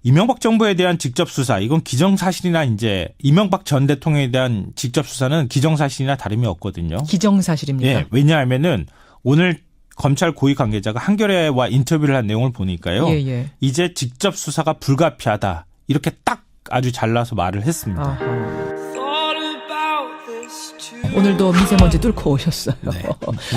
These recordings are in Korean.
이명박 정부에 대한 직접 수사, 이건 기정사실이나 이제 이명박 전 대통령에 대한 직접 수사는 기정사실이나 다름이 없거든요. 기정사실입니까? 예, 왜냐하면은 오늘 검찰 고위 관계자가 한겨레와 인터뷰를 한 내용을 보니까요. 이제 직접 수사가 불가피하다. 이렇게 딱 아주 잘라서 말을 했습니다. 아하. 오늘도 미세먼지 뚫고 오셨어요. 네,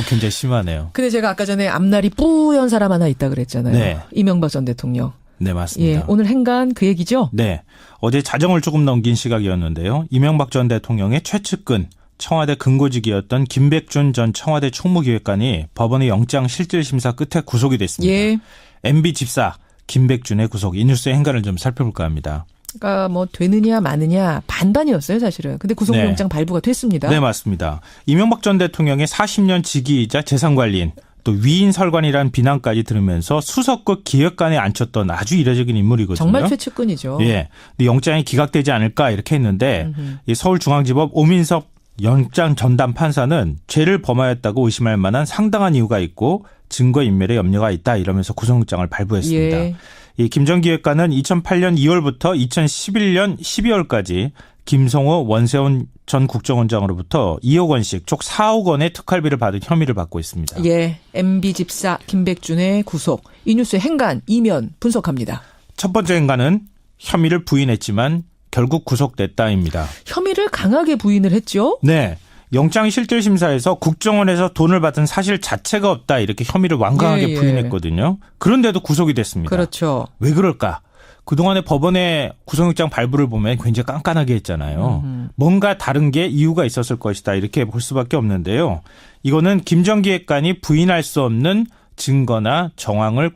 굉장히 심하네요. 근데 제가 아까 전에 앞날이 뿌연 사람 하나 있다 그랬잖아요. 네. 이명박 전 대통령. 네, 맞습니다. 예, 오늘 행간 그 얘기죠? 네. 어제 자정을 조금 넘긴 시각이었는데요. 이명박 전 대통령의 최측근 청와대 근고직이었던 김백준 전 청와대 총무기획관이 법원의 영장 실질심사 끝에 구속이 됐습니다. 예. MB 집사 김백준의 구속. 이 뉴스의 행간을 좀 살펴볼까 합니다. 그러니까 뭐 되느냐 마느냐 반반이었어요 사실은. 근데 구속영장 발부가 됐습니다. 네, 맞습니다. 이명박 전 대통령의 40년 직위이자 재산관리인 또 위인 설관이라는 비난까지 들으면서 수석급 기획관에 앉혔던 아주 이례적인 인물이거든요. 정말 최측근이죠. 예. 근데 영장이 기각되지 않을까 이렇게 했는데 이 서울중앙지법 오민석 영장 전담 판사는 죄를 범하였다고 의심할 만한 상당한 이유가 있고 증거인멸에 염려가 있다 이러면서 구속영장을 발부했습니다. 예. 이 김 전 기획관은 2008년 2월부터 2011년 12월까지 김성호 원세훈 전 국정원장으로부터 2억 원씩 총 4억 원의 특활비를 받은 혐의를 받고 있습니다. 예, MB 집사 김백준의 구속. 이 뉴스의 행간 이면 분석합니다. 첫 번째 행간은 혐의를 부인했지만 결국 구속됐다입니다. 혐의를 강하게 부인을 했죠? 네. 영장 실질심사에서 국정원에서 돈을 받은 사실 자체가 없다 이렇게 혐의를 완강하게 부인했거든요. 그런데도 구속이 됐습니다. 그렇죠. 왜 그럴까? 그동안에 법원의 구속영장 발부를 보면 굉장히 깐깐하게 했잖아요. 뭔가 다른 게 이유가 있었을 것이다 이렇게 볼 수밖에 없는데요. 이거는 김 전 기획관이 부인할 수 없는 증거나 정황을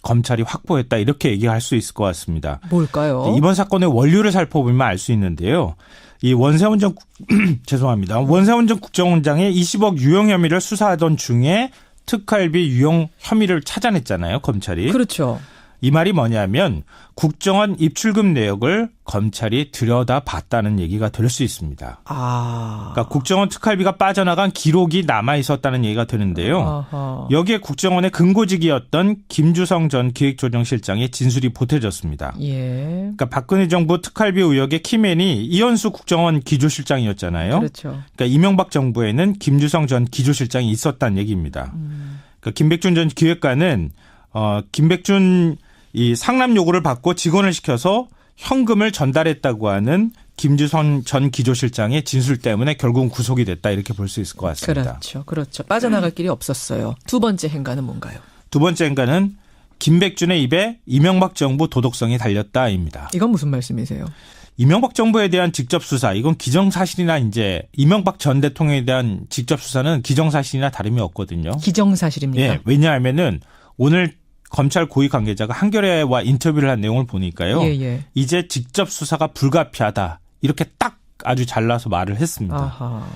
검찰이 확보했다 이렇게 얘기할 수 있을 것 같습니다. 뭘까요? 이번 사건의 원류를 살펴보면 알 수 있는데요. 이 원세훈 전 죄송합니다. 원세훈 전 국정원장의 20억 유용 혐의를 수사하던 중에 특활비 유용 혐의를 찾아냈잖아요, 검찰이. 그렇죠. 이 말이 뭐냐면 국정원 입출금 내역을 검찰이 들여다봤다는 얘기가 될 수 있습니다. 그러니까 국정원 특활비가 빠져나간 기록이 남아 있었다는 얘기가 되는데요. 아하. 여기에 국정원의 근고직이었던 김주성 전 기획조정실장의 진술이 보태졌습니다. 예. 그러니까 박근혜 정부 특활비 의혹의 키맨이 이현수 국정원 기조실장이었잖아요. 그렇죠. 그러니까 이명박 정부에는 김주성 전 기조실장이 있었다는 얘기입니다. 그러니까 김백준 전 기획관은 김백준 이 상납 요구를 받고 직원을 시켜서 현금을 전달했다고 하는 김주성 전 기조실장의 진술 때문에 결국은 구속이 됐다 이렇게 볼 수 있을 것 같습니다. 그렇죠. 그렇죠. 빠져나갈 길이 없었어요. 두 번째 행간은 뭔가요? 두 번째 행간은 김백준의 입에 이명박 정부 도덕성이 달렸다입니다. 이건 무슨 말씀이세요? 이명박 정부에 대한 직접 수사, 이건 기정사실이나 이제 이명박 전 대통령에 대한 직접 수사는 기정사실이나 다름이 없거든요. 기정사실입니까? 예, 왜냐하면은 오늘 검찰 고위 관계자가 한겨레와 인터뷰를 한 내용을 보니까요. 이제 직접 수사가 불가피하다. 이렇게 딱 아주 잘라서 말을 했습니다. 아하.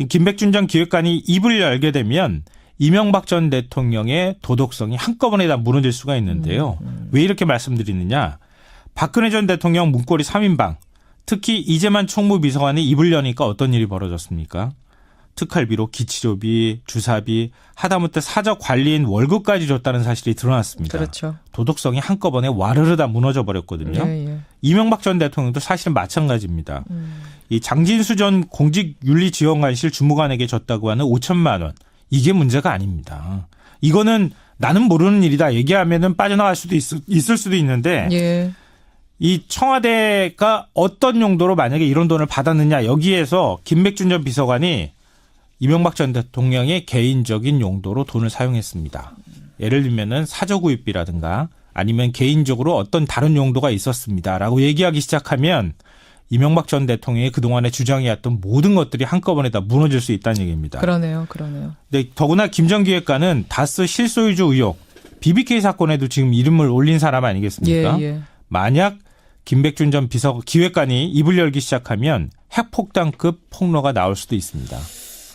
김백준 전 기획관이 입을 열게 되면 이명박 전 대통령의 도덕성이 한꺼번에 다 무너질 수가 있는데요. 왜 이렇게 말씀드리느냐. 박근혜 전 대통령 문고리 3인방, 특히 이재만 총무비서관이 입을 여니까 어떤 일이 벌어졌습니까? 특활비로 기치료비, 주사비, 하다못해 사적 관리인 월급까지 줬다는 사실이 드러났습니다. 그렇죠. 도덕성이 한꺼번에 와르르 다 무너져 버렸거든요. 이명박 전 대통령도 사실은 마찬가지입니다. 이 장진수 전 공직윤리지원관실 주무관에게 줬다고 하는 5천만 원. 이게 문제가 아닙니다. 이거는 나는 모르는 일이다 얘기하면은 빠져나갈 수도 있을 수도 있는데 이 청와대가 어떤 용도로 만약에 이런 돈을 받았느냐 여기에서 김백준 전 비서관이 이명박 전 대통령의 개인적인 용도로 돈을 사용했습니다. 예를 들면은 사저구입비라든가 아니면 개인적으로 어떤 다른 용도가 있었습니다라고 얘기하기 시작하면 이명박 전 대통령의 그동안의 주장이었던 모든 것들이 한꺼번에 다 무너질 수 있다는 얘기입니다. 그러네요. 근데 더구나 김 전 기획관은 다스 실소유주 의혹, BBK 사건에도 지금 이름을 올린 사람 아니겠습니까? 만약 김백준 전 기획관이 입을 열기 시작하면 핵폭탄급 폭로가 나올 수도 있습니다.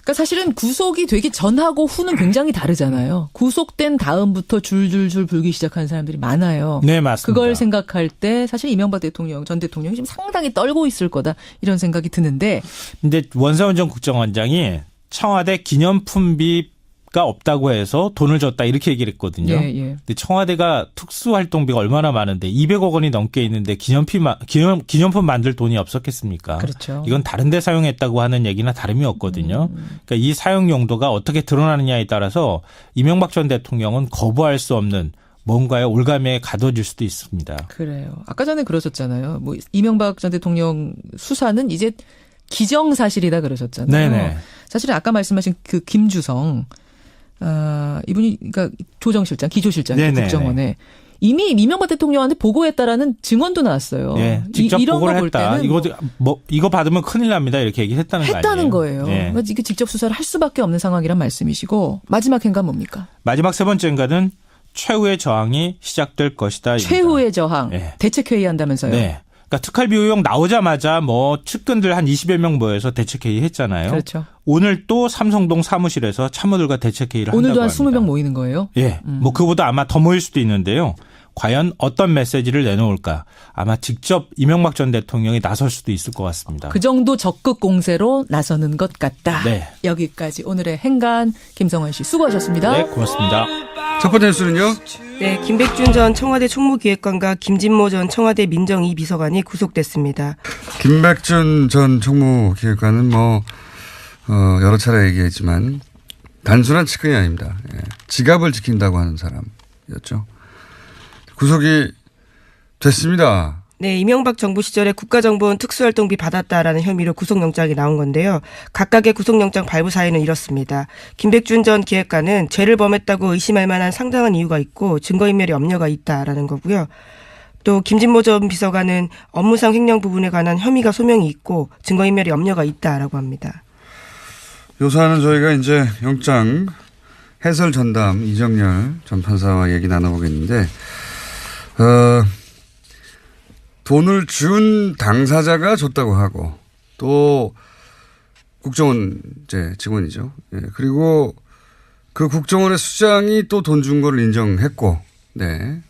그러니까 사실은 구속이 되기 전하고 후는 굉장히 다르잖아요. 구속된 다음부터 줄줄줄 불기 시작하는 사람들이 많아요. 네, 맞습니다. 그걸 생각할 때 사실 이명박 대통령, 전 대통령이 지금 상당히 떨고 있을 거다 이런 생각이 드는데. 근데 원세훈 전 국정원장이 청와대 기념품비 가 없다고 해서 돈을 줬다 이렇게 얘기를 했거든요. 예, 예. 근데 청와대가 특수활동비가 얼마나 많은데 200억 원이 넘게 있는데 기념품 만들 돈이 없었겠습니까? 그렇죠. 이건 다른 데 사용했다고 하는 얘기나 다름이 없거든요. 그러니까 이 사용 용도가 어떻게 드러나느냐에 따라서 이명박 전 대통령은 거부할 수 없는 뭔가의 올가미에 가둬질 수도 있습니다. 그래요. 아까 전에 그러셨잖아요. 뭐 이명박 전 대통령 수사는 이제 기정사실이다 그러셨잖아요. 네네. 사실은 아까 말씀하신 그 김주성 이분이 그러니까 조정실장, 기조실장 국정원에 이미 이명박 대통령한테 보고했다라는 증언도 나왔어요. 네, 직접 이런 보고를 거 볼 했다. 때는 이거 받으면 큰일 납니다. 이렇게 얘기했다는 거 아니에요? 했다는 거예요. 네. 그러니까 이게 직접 수사를 할 수밖에 없는 상황이란 말씀이시고 마지막 행간 뭡니까? 마지막 세 번째 행간은 최후의 저항이 시작될 것이다. 최후의 저항. 네. 대책회의 한다면서요. 네. 그러니까 특활비 의혹 나오자마자 뭐 측근들 한 20여 명 모여서 대책회의 했잖아요. 그렇죠. 오늘 또 삼성동 사무실에서 참모들과 대책회의를 한다고 오늘도 한 합니다. 20명 모이는 거예요? 예. 뭐 그보다 아마 더 모일 수도 있는데요. 과연 어떤 메시지를 내놓을까? 아마 직접 이명박 전 대통령이 나설 수도 있을 것 같습니다. 그 정도 적극 공세로 나서는 것 같다. 네. 여기까지 오늘의 행간 김성환 씨 수고하셨습니다. 네, 고맙습니다. 첫 번째 뉴스는요. 네, 김백준 전 청와대 총무기획관과 김진모 전 청와대 민정이 비서관이 구속됐습니다. 김백준 전 총무기획관은 여러 차례 얘기했지만 단순한 측근이 아닙니다. 예. 지갑을 지킨다고 하는 사람이었죠. 구속이 됐습니다. 네, 이명박 정부 시절에 국가정보원 특수활동비 받았다라는 혐의로 구속영장이 나온 건데요. 각각의 구속영장 발부 사유는 이렇습니다. 김백준 전 기획관은 죄를 범했다고 의심할 만한 상당한 이유가 있고 증거인멸의 염려가 있다라는 거고요. 또 김진모 전 비서관은 업무상 횡령 부분에 관한 혐의가 소명이 있고 증거인멸의 염려가 있다라고 합니다. 요사는 저희가 이제 영장 해설 전담 이정열 전 판사와 얘기 나눠보겠는데 돈을 준 당사자가 줬다고 하고 또 국정원 직원이죠. 예, 그리고 그 국정원의 수장이 또 돈 준 거를 인정했고, 네.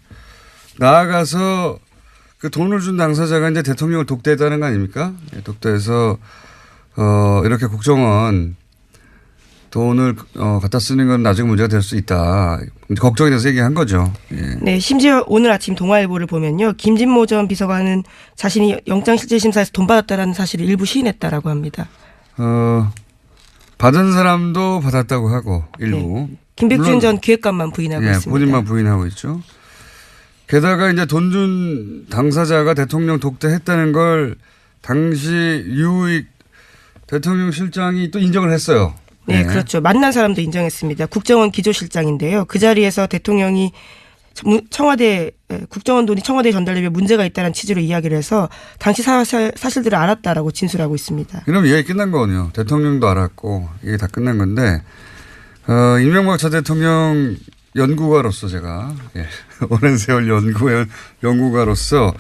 나아가서 그 돈을 준 당사자가 이제 대통령을 독대했다는 거 아닙니까? 예, 독대해서 이렇게 국정원 돈을 갖다 쓰는 건 나중에 문제가 될 수 있다. 걱정이 돼서 얘기한 거죠. 예. 네, 심지어 오늘 아침 동아일보를 보면요. 김진모 전 비서관은 자신이 영장실질심사에서 돈 받았다라는 사실을 일부 시인했다라고 합니다. 받은 사람도 받았다고 하고 일부. 네. 김백준 전 기획관만 부인하고 있습니다. 본인만 부인하고 있죠. 게다가 이제 돈 준 당사자가 대통령 독대했다는 걸 당시 유익 대통령 실장이 또 인정을 했어요. 네, 그렇죠. 만난 사람도 인정했습니다. 국정원 기조실장인데요. 그 자리에서 대통령이 국정원 돈이 청와대에 전달되면 문제가 있다는 취지로 이야기를 해서 당시 사실들을 알았다라고 진술하고 있습니다. 그럼 이야기 끝난 거군요. 대통령도 알았고 이게 다 끝난 건데 이명박 전 대통령 연구가로서 제가 오랜 세월 연구가로서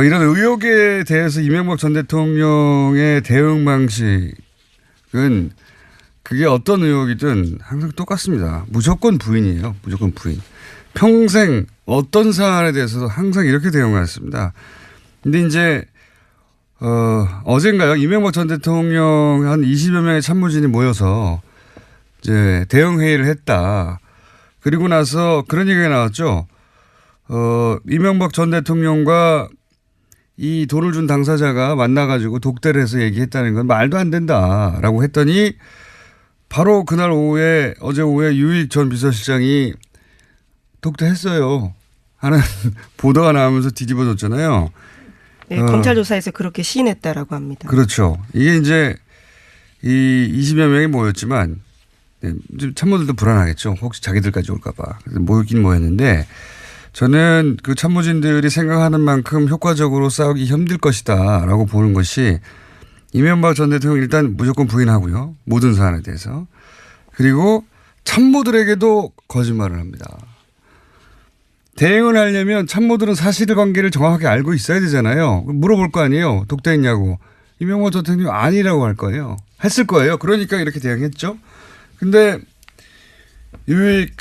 이런 의혹에 대해서 이명박 전 대통령의 대응 방식은 그게 어떤 의혹이든 항상 똑같습니다. 무조건 부인이에요. 무조건 부인. 평생 어떤 사안에 대해서도 항상 이렇게 대응했습니다. 근데 이제 어젠가요? 이명박 전 대통령 한 20여 명의 참모진이 모여서 이제 대응 회의를 했다. 그리고 나서 그런 얘기가 나왔죠. 이명박 전 대통령과 이 돈을 준 당사자가 만나가지고 독대를 해서 얘기했다는 건 말도 안 된다라고 했더니 바로 그날 오후에 어제 오후에 유익 전 비서실장이 독대했어요 하는 보도가 나오면서 뒤집어졌잖아요. 네, 검찰 조사에서 그렇게 시인했다라고 합니다. 그렇죠. 이게 이제 이 20여 명이 모였지만 참모들도 불안하겠죠. 혹시 자기들까지 올까 봐. 그래서 모이긴 모였는데 저는 그 참모진들이 생각하는 만큼 효과적으로 싸우기 힘들 것이다 라고 보는 것이 이명박 전 대통령 일단 무조건 부인하고요. 모든 사안에 대해서. 그리고 참모들에게도 거짓말을 합니다. 대응을 하려면 참모들은 사실관계를 정확하게 알고 있어야 되잖아요. 물어볼 거 아니에요. 독대했냐고. 이명박 전 대통령 아니라고 할 거예요. 했을 거예요. 그러니까 이렇게 대응했죠. 근데 유익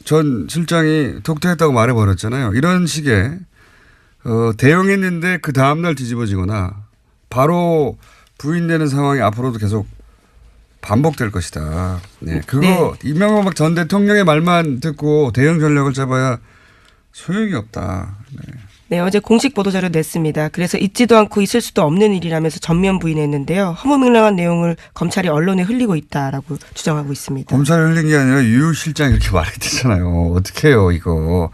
전 실장이 독대했다고 말해버렸잖아요. 이런 식의 대응했는데 그 다음날 뒤집어지거나 바로 부인되는 상황이 앞으로도 계속 반복될 것이다. 네, 그거 이명박 전 대통령의 말만 듣고 대응 전략을 잡아야 소용이 없다. 네, 어제 공식 보도자료 냈습니다. 그래서 있지도 않고 있을 수도 없는 일이라면서 전면 부인했는데요. 허무맹랑한 내용을 검찰이 언론에 흘리고 있다라고 주장하고 있습니다. 검찰이 흘린 게 아니라 유 실장이 이렇게 말했잖아요. 어떻게 해요 이거.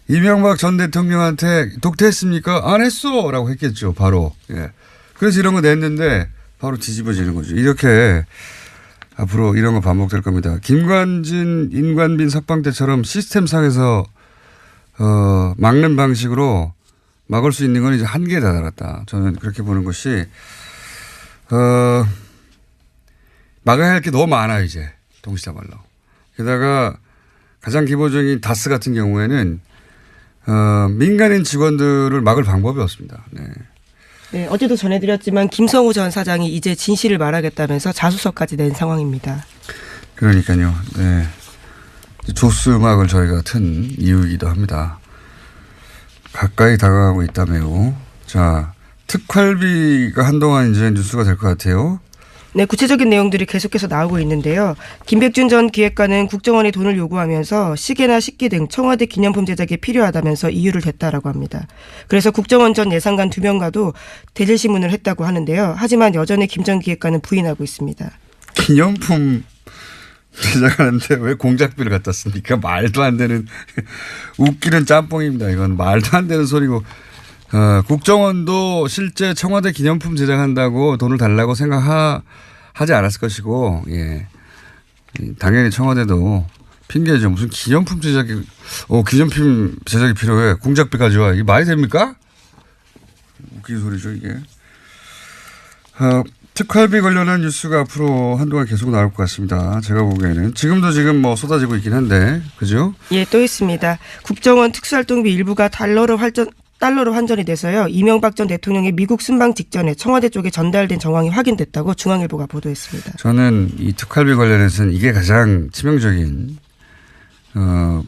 이명박 전 대통령한테 독대했습니까? 안 했어 라고 했겠죠. 바로. 예. 그래서 이런 거 냈는데 바로 뒤집어지는 거죠. 이렇게 앞으로 이런 거 반복될 겁니다. 김관진, 임관빈 석방 때처럼 시스템상에서 막는 방식으로 막을 수 있는 건 이제 한계에 다다랐다. 저는 그렇게 보는 것이, 막아야 할 게 너무 많아요, 이제. 동시다발로. 게다가 가장 기본적인 다스 같은 경우에는, 민간인 직원들을 막을 방법이 없습니다. 네. 네, 어제도 전해드렸지만 김성우 전 사장이 이제 진실을 말하겠다면서 자수서까지 낸 상황입니다. 그러니까요. 네. 조스 음악을 저희가 튼 이유이기도 합니다. 가까이 다가가고 있다 매우. 자, 특활비가 한동안 이제 뉴스가 될 것 같아요. 네, 구체적인 내용들이 계속해서 나오고 있는데요. 김백준 전 기획관은 국정원이 돈을 요구하면서 시계나 식기 등 청와대 기념품 제작에 필요하다면서 이유를 댔다라고 합니다. 그래서 국정원 전 예산관 2명과도 대질신문을 했다고 하는데요. 하지만 여전히 김 전 기획관은 부인하고 있습니다. 기념품 제작하는데 왜 공작비를 갖다 씁니까? 말도 안 되는 웃기는 짬뽕입니다. 이건 말도 안 되는 소리고. 국정원도 실제 청와대 기념품 제작한다고 돈을 달라고 생각하지 않았을 것이고, 예. 당연히 청와대도 핑계죠. 무슨 기념품 제작이, 기념품 제작이 필요해. 공작비 가져와. 이게 말이 됩니까? 웃긴 소리죠, 이게. 특활비 관련한 뉴스가 앞으로 한동안 계속 나올 것 같습니다. 제가 보기에는. 지금 뭐 쏟아지고 있긴 한데, 그죠? 예, 또 있습니다. 국정원 특수활동비 일부가 달러로 환전이 돼서요. 이명박 전 대통령의 미국 순방 직전에 청와대 쪽에 전달된 정황이 확인됐다고 중앙일보가 보도했습니다. 저는 이 특활비 관련해서는 이게 가장 치명적인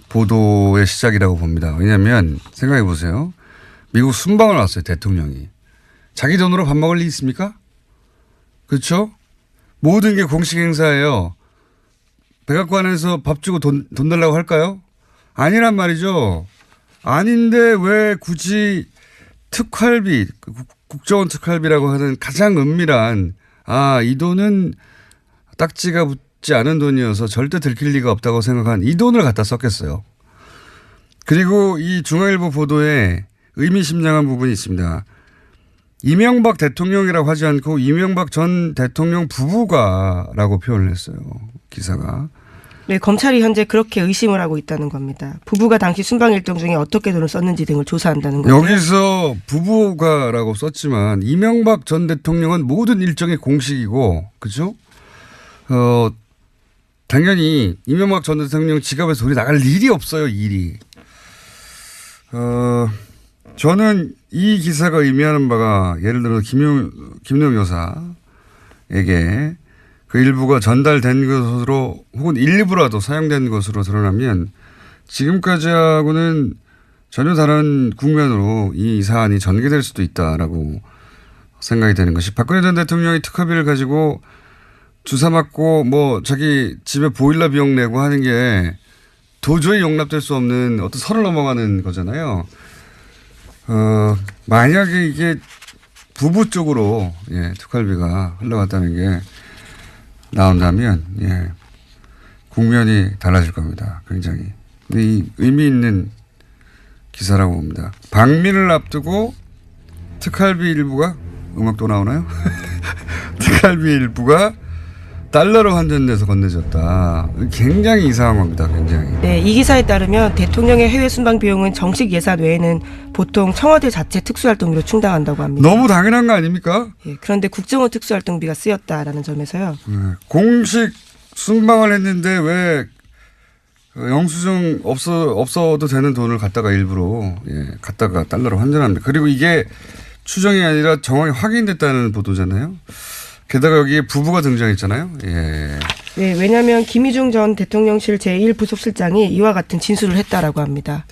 보도의 시작이라고 봅니다. 왜냐하면 생각해 보세요. 미국 순방을 왔어요. 대통령이. 자기 돈으로 밥 먹을 리 있습니까? 그렇죠? 모든 게 공식 행사예요. 백악관에서 밥 주고 돈 달라고 할까요? 아니란 말이죠. 아닌데 왜 굳이 특활비, 국정원 특활비라고 하는 가장 은밀한, 이 돈은 딱지가 붙지 않은 돈이어서 절대 들킬 리가 없다고 생각한 이 돈을 갖다 썼겠어요. 그리고 이 중앙일보 보도에 의미심장한 부분이 있습니다. 이명박 대통령이라고 하지 않고 이명박 전 대통령 부부가라고 표현을 했어요. 기사가. 네, 검찰이 현재 그렇게 의심을 하고 있다는 겁니다. 부부가 당시 순방 일정 중에 어떻게 돈을 썼는지 등을 조사한다는 거죠. 여기서 부부가라고 썼지만 이명박 전 대통령은 모든 일정이 공식이고, 그죠? 당연히 이명박 전 대통령 지갑에서 돈이 나갈 일이 없어요, 일이. 저는 이 기사가 의미하는 바가 예를 들어 김용 여사에게 그 일부가 전달된 것으로 혹은 일부라도 사용된 것으로 드러나면 지금까지하고는 전혀 다른 국면으로 이 사안이 전개될 수도 있다라고 생각이 되는 것이, 박근혜 전 대통령이 특활비를 가지고 주사 맞고 뭐 자기 집에 보일러 비용 내고 하는 게 도저히 용납될 수 없는 어떤 선을 넘어가는 거잖아요. 만약에 이게 부부 쪽으로 특활비가 흘러갔다는 게 나온다면 국면이 달라질 겁니다. 굉장히. 이 의미 있는 기사라고 봅니다. 방민을 앞두고 특활비 일부가, 음악 또 나오나요? 특활비 일부가 달러로 환전돼서 건네졌다. 굉장히 이상한 겁니다. 굉장히. 네, 이 기사에 따르면 대통령의 해외 순방 비용은 정식 예산 외에는 보통 청와대 자체 특수활동비로 충당한다고 합니다. 너무 당연한 거 아닙니까? 예, 그런데 국정원 특수활동비가 쓰였다라는 점에서요. 공식 순방을 했는데 왜 영수증 없어도 되는 돈을 갖다가 일부러 갖다가 달러로 환전합니다. 그리고 이게 추정이 아니라 정확히 확인됐다는 보도잖아요. 게다가 여기에 부부가 등장했잖아요. 예. 네, 왜냐하면 김희중 전 대통령실 제1부속실장이 이와 같은 진술을 했다라고 합니다.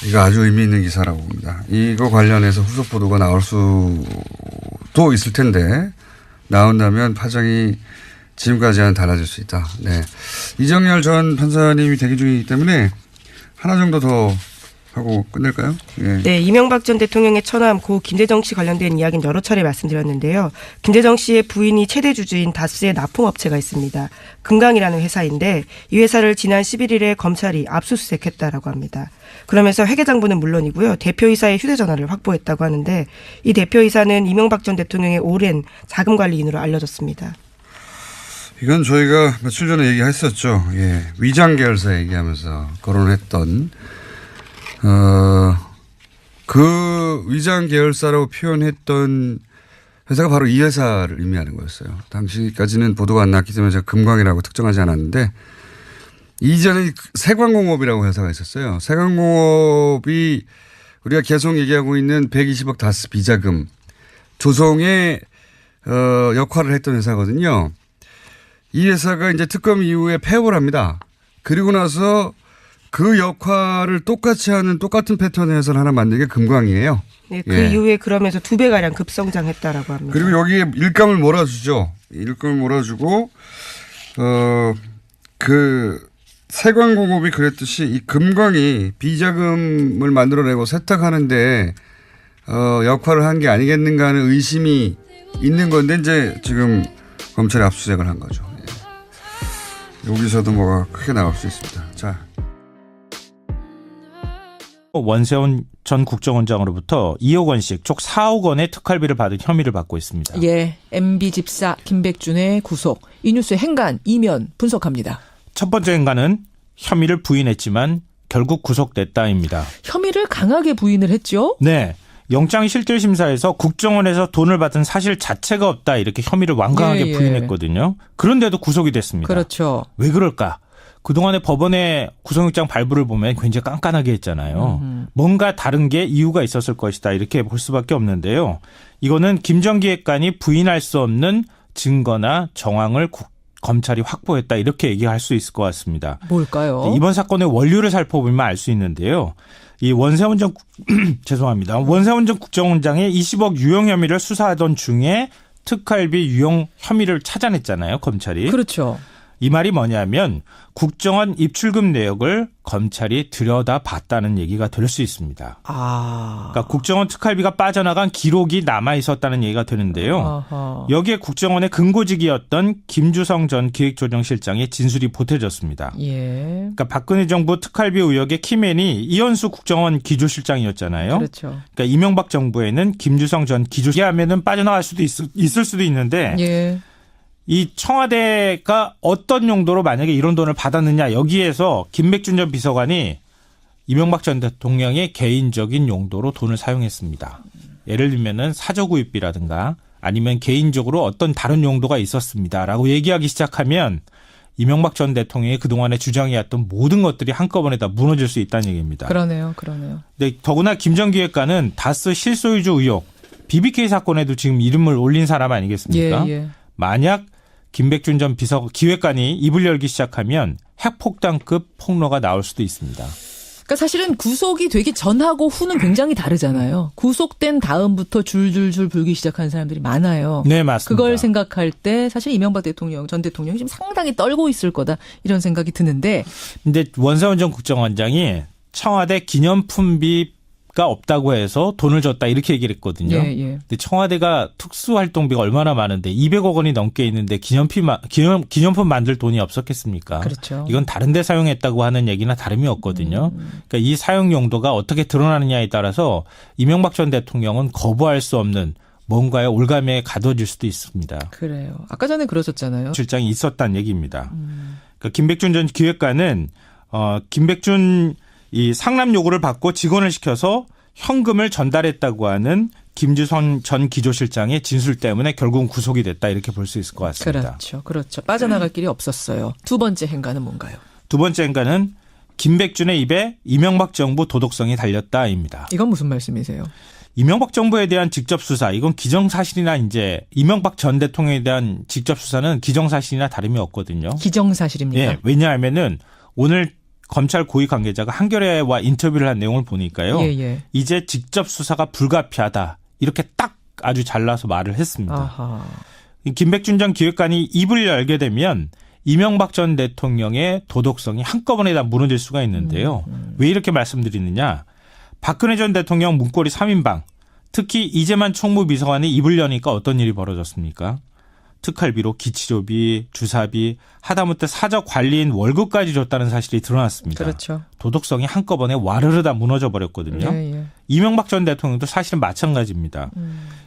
이거 아주 의미 있는 기사라고 봅니다. 이거 관련해서 후속 보도가 나올 수도 있을 텐데 나온다면 파장이 지금까지와는 달라질 수 있다. 네. 이정열 전 판사님이 대기 중이기 때문에 하나 정도 더 하고 끝낼까요? 예. 네, 이명박 전 대통령의 처남 고 김대정 씨 관련된 이야기는 여러 차례 말씀드렸는데요. 김대정 씨의 부인이 최대 주주인 다스의 납품업체가 있습니다. 금강이라는 회사인데 이 회사를 지난 11일에 검찰이 압수수색했다라고 합니다. 그러면서 회계장부는 물론이고요. 대표이사의 휴대전화를 확보했다고 하는데 이 대표이사는 이명박 전 대통령의 오랜 자금관리인으로 알려졌습니다. 이건 저희가 며칠 전에 얘기했었죠. 예. 위장 계열사 얘기하면서 거론했던 그 위장 계열사라고 표현했던 회사가 바로 이 회사를 의미하는 거였어요. 당시까지는 보도가 안 났기 때문에 제가 금광이라고 특정하지 않았는데 이전에 세광공업이라고 회사가 있었어요. 세광공업이 우리가 계속 얘기하고 있는 120억 다스 비자금 조성의 역할을 했던 회사거든요. 이 회사가 이제 특검 이후에 폐업을 합니다. 그리고 나서 그 역할을 똑같이 하는 똑같은 패턴의 회사를 하나 만든 게 금광이에요. 네, 그 이후에 그러면서 2배가량 급성장했다라고 합니다. 그리고 여기에 일감을 몰아주죠. 일감을 몰아주고, 그 세광공업이 그랬듯이 이 금광이 비자금을 만들어내고 세탁하는데, 역할을 한 게 아니겠는가 하는 의심이 있는 건데, 이제 지금 검찰이 압수수색을 한 거죠. 예. 여기서도 뭐가 크게 나올 수 있습니다. 자. 원세훈 전 국정원장으로부터 2억 원씩 총 4억 원의 특활비를 받은 혐의를 받고 있습니다. 예, MB 집사 김백준의 구속. 이 뉴스의 행간, 이면 분석합니다. 첫 번째 행간은 혐의를 부인했지만 결국 구속됐다입니다. 혐의를 강하게 부인을 했죠? 네. 영장실질심사에서 국정원에서 돈을 받은 사실 자체가 없다 이렇게 혐의를 완강하게 부인했거든요. 그런데도 구속이 됐습니다. 그렇죠. 왜 그럴까? 그동안에 법원의 구속영장 발부를 보면 굉장히 깐깐하게 했잖아요. 뭔가 다른 게 이유가 있었을 것이다 이렇게 볼 수밖에 없는데요. 이거는 김정기획관이 부인할 수 없는 증거나 정황을 검찰이 확보했다 이렇게 얘기할 수 있을 것 같습니다. 뭘까요? 이번 사건의 원류를 살펴보면 알 수 있는데요. 이 원세훈 전 죄송합니다. 원세훈 전 국정원장의 20억 유용 혐의를 수사하던 중에 특활비 유용 혐의를 찾아냈잖아요, 검찰이. 그렇죠. 이 말이 뭐냐면 국정원 입출금 내역을 검찰이 들여다봤다는 얘기가 될 수 있습니다. 그러니까 국정원 특활비가 빠져나간 기록이 남아 있었다는 얘기가 되는데요. 아하. 여기에 국정원의 근고직이었던 김주성 전 기획조정실장의 진술이 보태졌습니다. 예. 그러니까 박근혜 정부 특활비 의혹의 키맨이 이현수 국정원 기조실장이었잖아요. 그렇죠. 그러니까 이명박 정부에는 김주성 전 기조실장이 하면은 빠져나갈 수도 있을 수도 있는데 예. 이 청와대가 어떤 용도로 만약에 이런 돈을 받았느냐 여기에서 김백준 전 비서관이 이명박 전 대통령의 개인적인 용도로 돈을 사용했습니다. 예를 들면은 사저구입비라든가 아니면 개인적으로 어떤 다른 용도가 있었습니다라고 얘기하기 시작하면 이명박 전 대통령의 그동안의 주장이었던 모든 것들이 한꺼번에 다 무너질 수 있다는 얘기입니다. 그러네요. 근데 더구나 김정기획관은 다스 실소유주 의혹 BBK 사건에도 지금 이름을 올린 사람 아니겠습니까? 예. 만약 김백준 전 기획관이 입을 열기 시작하면 핵폭탄급 폭로가 나올 수도 있습니다. 그러니까 사실은 구속이 되기 전하고 후는 굉장히 다르잖아요. 구속된 다음부터 줄줄줄 불기 시작하는 사람들이 많아요. 네, 맞습니다. 그걸 생각할 때 사실 이명박 대통령, 전 대통령이 지금 상당히 떨고 있을 거다 이런 생각이 드는데. 근데 원세훈 전 국정원장이 청와대 기념품비가 없다고 해서 돈을 줬다 이렇게 얘기를 했거든요. 예. 근데 청와대가 특수활동비가 얼마나 많은데 200억 원이 넘게 있는데 기념품 만들 돈이 없었겠습니까? 그렇죠. 이건 다른 데 사용했다고 하는 얘기나 다름이 없거든요. 그러니까 이 사용 용도가 어떻게 드러나느냐에 따라서 이명박 전 대통령은 거부할 수 없는 뭔가의 올가매에 가둬질 수도 있습니다. 그래요. 아까 전에 그러셨잖아요. 실장이 있었다는 얘기입니다. 그러니까 김백준 전 기획관은 김백준 이 상납 요구를 받고 직원을 시켜서 현금을 전달했다고 하는 김주성 전 기조실장의 진술 때문에 결국은 구속이 됐다 이렇게 볼 수 있을 것 같습니다. 그렇죠. 빠져나갈 길이 없었어요. 두 번째 행간은 뭔가요? 두 번째 행간은 김백준의 입에 이명박 정부 도덕성이 달렸다입니다. 이건 무슨 말씀이세요? 이명박 정부에 대한 직접 수사, 이건 기정사실이나 이제 이명박 전 대통령에 대한 직접 수사는 기정사실이나 다름이 없거든요. 기정사실입니까? 예, 왜냐하면은 오늘 검찰 고위 관계자가 한겨레와 인터뷰를 한 내용을 보니까요. 예. 이제 직접 수사가 불가피하다. 이렇게 딱 아주 잘라서 말을 했습니다. 아하. 김백준 전 기획관이 입을 열게 되면 이명박 전 대통령의 도덕성이 한꺼번에 다 무너질 수가 있는데요. 왜 이렇게 말씀드리느냐. 박근혜 전 대통령 문고리 3인방, 특히 이재만 총무비서관이 입을 여니까 어떤 일이 벌어졌습니까? 특활비로 기치료비, 주사비, 하다못해 사저 관리인 월급까지 줬다는 사실이 드러났습니다. 그렇죠. 도덕성이 한꺼번에 와르르 다 무너져 버렸거든요. 예. 이명박 전 대통령도 사실은 마찬가지입니다.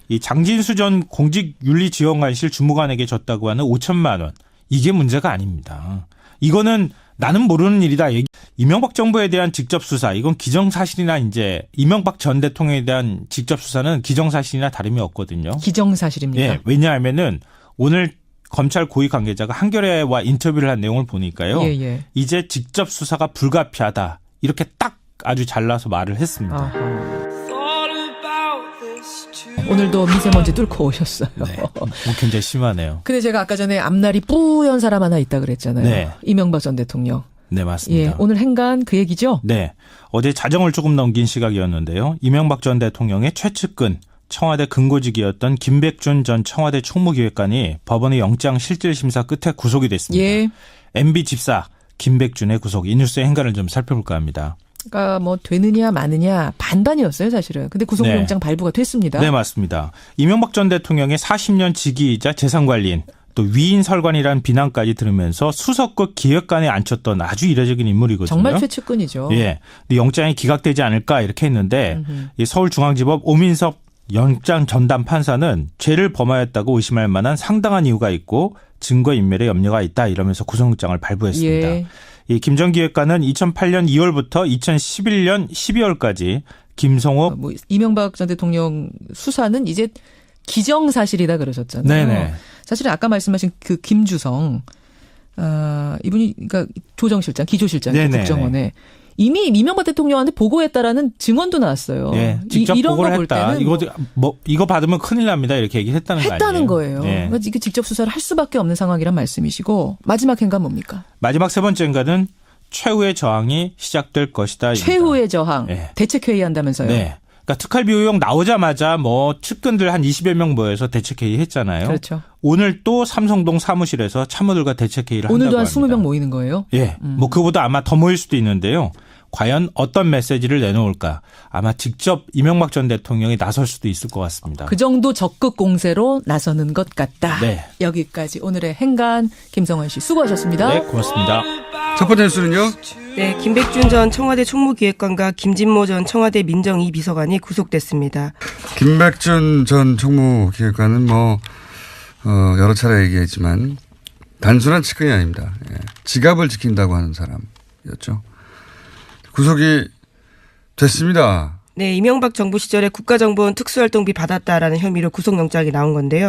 이 장진수 전 공직윤리지원관실 주무관에게 줬다고 하는 5천만 원. 이게 문제가 아닙니다. 이거는 나는 모르는 일이다. 이명박 정부에 대한 직접 수사, 이건 기정사실이나 이제 이명박 전 대통령에 대한 직접 수사는 기정사실이나 다름이 없거든요. 기정사실입니다. 예, 왜냐하면은 오늘 검찰 고위 관계자가 한겨레와 인터뷰를 한 내용을 보니까요. 예. 이제 직접 수사가 불가피하다. 이렇게 딱 아주 잘라서 말을 했습니다. 아하. 오늘도 미세먼지 뚫고 오셨어요. 네, 굉장히 심하네요. 근데 제가 아까 전에 앞날이 뿌연 사람 하나 있다 그랬잖아요. 네. 이명박 전 대통령. 네, 맞습니다. 예, 오늘 행간 그 얘기죠? 네. 어제 자정을 조금 넘긴 시각이었는데요. 이명박 전 대통령의 최측근 청와대 근고직이었던 김백준 전 청와대 총무기획관이 법원의 영장 실질심사 끝에 구속이 됐습니다. 예. MB 집사 김백준의 구속. 이 뉴스의 행간을 좀 살펴볼까 합니다. 그러니까 뭐 되느냐 마느냐 반반이었어요 사실은. 근데 구속영장 발부가 됐습니다. 네, 맞습니다. 이명박 전 대통령의 40년 직위이자 재산관리인 또 위인 설관이라는 비난까지 들으면서 수석급 기획관에 앉혔던 아주 이례적인 인물이거든요. 정말 최측근이죠. 예. 근데 영장이 기각되지 않을까 이렇게 했는데 이 서울중앙지법 오민석 영장 전담 판사는 죄를 범하였다고 의심할 만한 상당한 이유가 있고 증거인멸에 염려가 있다 이러면서 구속영장을 발부했습니다. 예. 이 김 전 기획관은 2008년 2월부터 2011년 12월까지 김성옥 뭐 이명박 전 대통령 수사는 이제 기정사실이다 그러셨잖아요. 네네. 사실은 아까 말씀하신 그 김주성 이분이 그러니까 조정실장, 기조실장 네네. 국정원에 이미 이명박 대통령한테 보고했다라는 증언도 나왔어요. 예, 직접 이런 보고를 거 볼 했다. 때는 이거 받으면 큰일 납니다. 이렇게 얘기했다는 거 아니에요? 했다는 거예요. 예. 그러니까 이게 직접 수사를 할 수밖에 없는 상황이란 말씀이시고 마지막 행간 뭡니까? 마지막 세 번째 행간은 최후의 저항이 시작될 것이다. 최후의 저항. 예. 대책회의 한다면서요. 네. 그러니까 특활비 의혹 나오자마자 뭐 측근들 한 20여 명 모여서 대책회의 했잖아요. 그렇죠. 오늘 또 삼성동 사무실에서 참모들과 대책회의를 한다고 오늘도 한 합니다. 20명 모이는 거예요? 예. 뭐 그보다 아마 더 모일 수도 있는데요. 과연 어떤 메시지를 내놓을까? 아마 직접 이명박 전 대통령이 나설 수도 있을 것 같습니다. 그 정도 적극 공세로 나서는 것 같다. 네. 여기까지 오늘의 행간 김성환 씨 수고하셨습니다. 네, 고맙습니다. 첫 번째 뉴스는요. 네, 김백준 전 청와대 총무기획관과 김진모 전 청와대 민정이 비서관이 구속됐습니다. 김백준 전 총무기획관은 여러 차례 얘기했지만 단순한 측근이 아닙니다. 예. 지갑을 지킨다고 하는 사람이었죠. 구속이 됐습니다. 네, 이명박 정부 시절에 국가정보원 특수활동비 받았다라는 혐의로 구속영장이 나온 건데요.